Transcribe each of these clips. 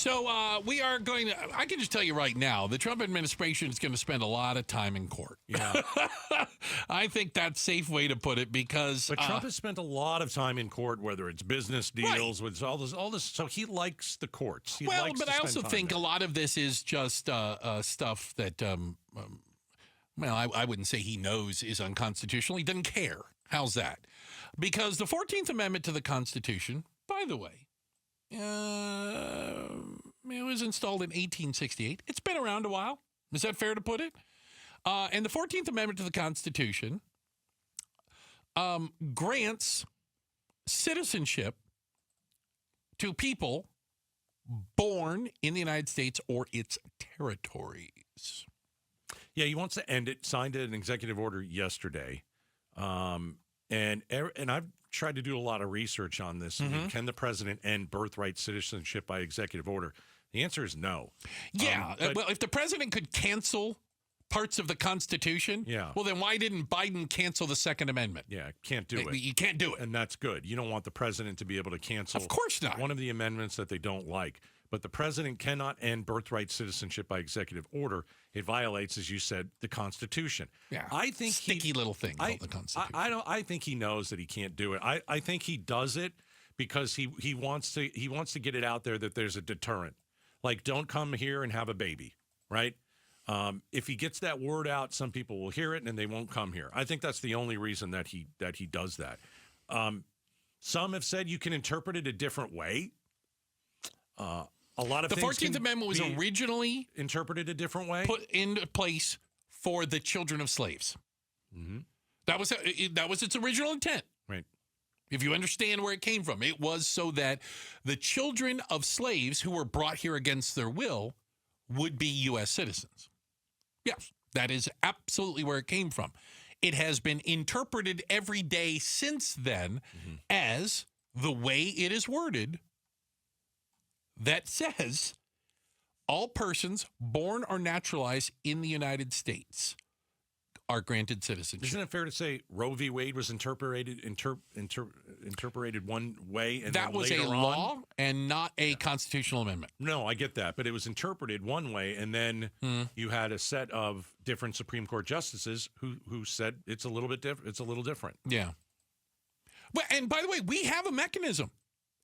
So we are going to, I can just tell you right now, the Trump administration is going to spend a lot of time in court. Yeah. I think that's a safe way to put it because. But Trump has spent a lot of time in court, whether it's business deals, with all this. So he likes the courts. He likes but to I spend also time think there. a lot of this is just stuff that, I wouldn't say he knows is unconstitutional. He doesn't care. How's that? Because the 14th Amendment to the Constitution, by the way, it was installed in 1868. It's been around a while. Is that fair to put it? And the 14th Amendment to the Constitution grants citizenship to people born in the United States or its territories. Yeah, he wants to end it. Signed an executive order yesterday, and I've tried to do a lot of research on this. I mean, can the president end birthright citizenship by executive order? The answer is no. Yeah. Well, if the president could cancel parts of the Constitution, well, then why didn't Biden cancel the Second Amendment? Yeah, can't do it. You can't do it. And that's good. You don't want the president to be able to cancel Of course not. one of the amendments that they don't like. But the president cannot end birthright citizenship by executive order. It violates, as you said, the Constitution. Yeah. I think sticky little thing called the Constitution. I think he knows that he can't do it. I think he does it because he wants to get it out there that there's a deterrent. Like, don't come here and have a baby, right? If he gets that word out, some people will hear it and they won't come here. I think that's the only reason that he does that. Some have said you can interpret it a different way. A lot of the things 14th Amendment was originally interpreted a different way, put into place for the children of slaves. Mm-hmm. That was its original intent. Right. If you understand where it came from, it was so that the children of slaves who were brought here against their will would be U.S. citizens. Yes, that is absolutely where it came from. It has been interpreted every day since then as the way it is worded that says all persons born or naturalized in the United States are granted citizenship. Isn't it fair to say Roe v. Wade was interpreted one way, and that then was later a law and not a constitutional amendment? No, I get that, but it was interpreted one way, and then you had a set of different Supreme Court justices who said it's a little bit different. It's a little different. Yeah. Well, and by the way, we have a mechanism.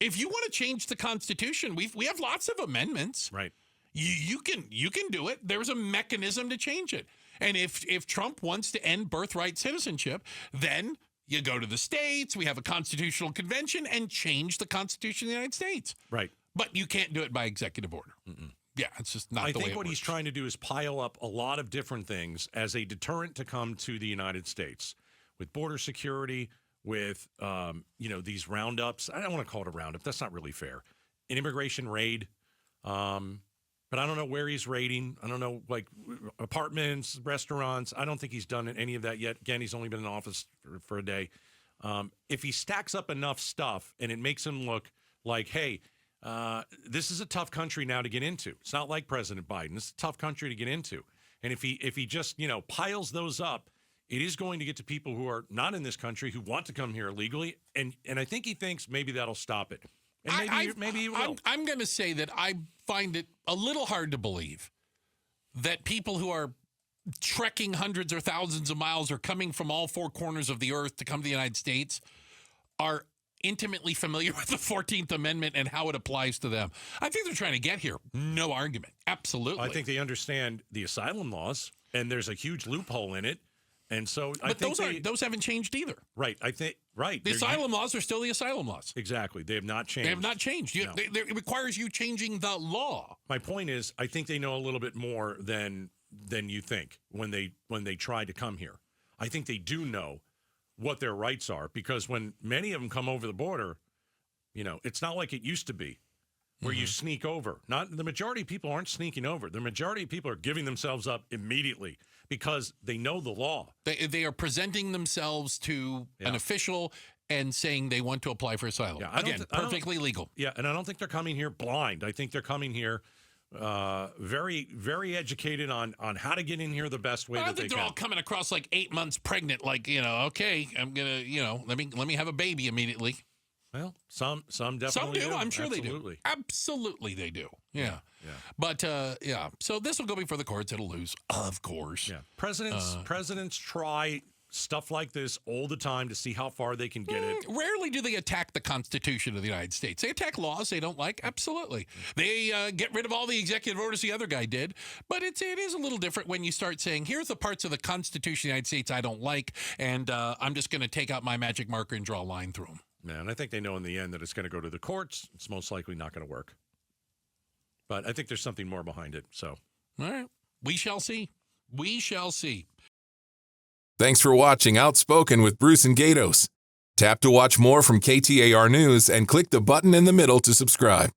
If you want to change the Constitution, we have lots of amendments. Right. You can do it. There's a mechanism to change it. And if Trump wants to end birthright citizenship, then you go to the states, we have a constitutional convention, and change the Constitution of the United States. Right. But you can't do it by executive order. Yeah, it's just not the way it works. I think what he's trying to do is pile up a lot of different things as a deterrent to come to the United States with border security, with these roundups. I don't want to call it a roundup. That's not really fair. An immigration raid. But I don't know where he's raiding. I don't know, like apartments, restaurants. I don't think he's done any of that yet. Again, he's only been in office for a day. If he stacks up enough stuff and it makes him look like, hey, this is a tough country now to get into. It's not like President Biden. It's a tough country to get into. And if he just, piles those up, it is going to get to people who are not in this country who want to come here illegally. And I think he thinks maybe that'll stop it. And maybe he will. I'm going to say that I find it a little hard to believe that people who are trekking hundreds or thousands of miles or coming from all four corners of the earth to come to the United States are intimately familiar with the 14th Amendment and how it applies to them. I think they're trying to get here. No argument. Absolutely. I think they understand the asylum laws, and there's a huge loophole in it. And so I think those haven't changed either. Right. The asylum laws are still the asylum laws. Exactly. They have not changed. They have not changed. No. It requires you changing the law. My point is, I think they know a little bit more than you think when they try to come here. I think they do know what their rights are, because when many of them come over the border, it's not like it used to be where you sneak over. Not the majority of people aren't sneaking over. The majority of people are giving themselves up immediately because they know the law. They are presenting themselves to an official and saying they want to apply for asylum. Yeah, Again, perfectly legal. Yeah, and I don't think they're coming here blind. I think they're coming here very, very educated on how to get in here the best way that they can. I think they're all coming across like 8 months pregnant, like, okay, I'm going to, let me have a baby immediately. Well, some definitely Some do. I'm sure Absolutely. they do. Absolutely they do. Yeah. Yeah. But, so this will go before the courts. It'll lose, of course. Yeah. Presidents try stuff like this all the time to see how far they can get it. Rarely do they attack the Constitution of the United States. They attack laws they don't like. Absolutely. They get rid of all the executive orders the other guy did. But it is a little different when you start saying, here's the parts of the Constitution of the United States I don't like, and I'm just going to take out my magic marker and draw a line through them. Yeah, and I think they know in the end that it's going to go to the courts. It's most likely not going to work. But I think there's something more behind it. So, all right. We shall see. We shall see. Thanks for watching Outspoken with Bruce and Gaydos. Tap to watch more from KTAR News and click the button in the middle to subscribe.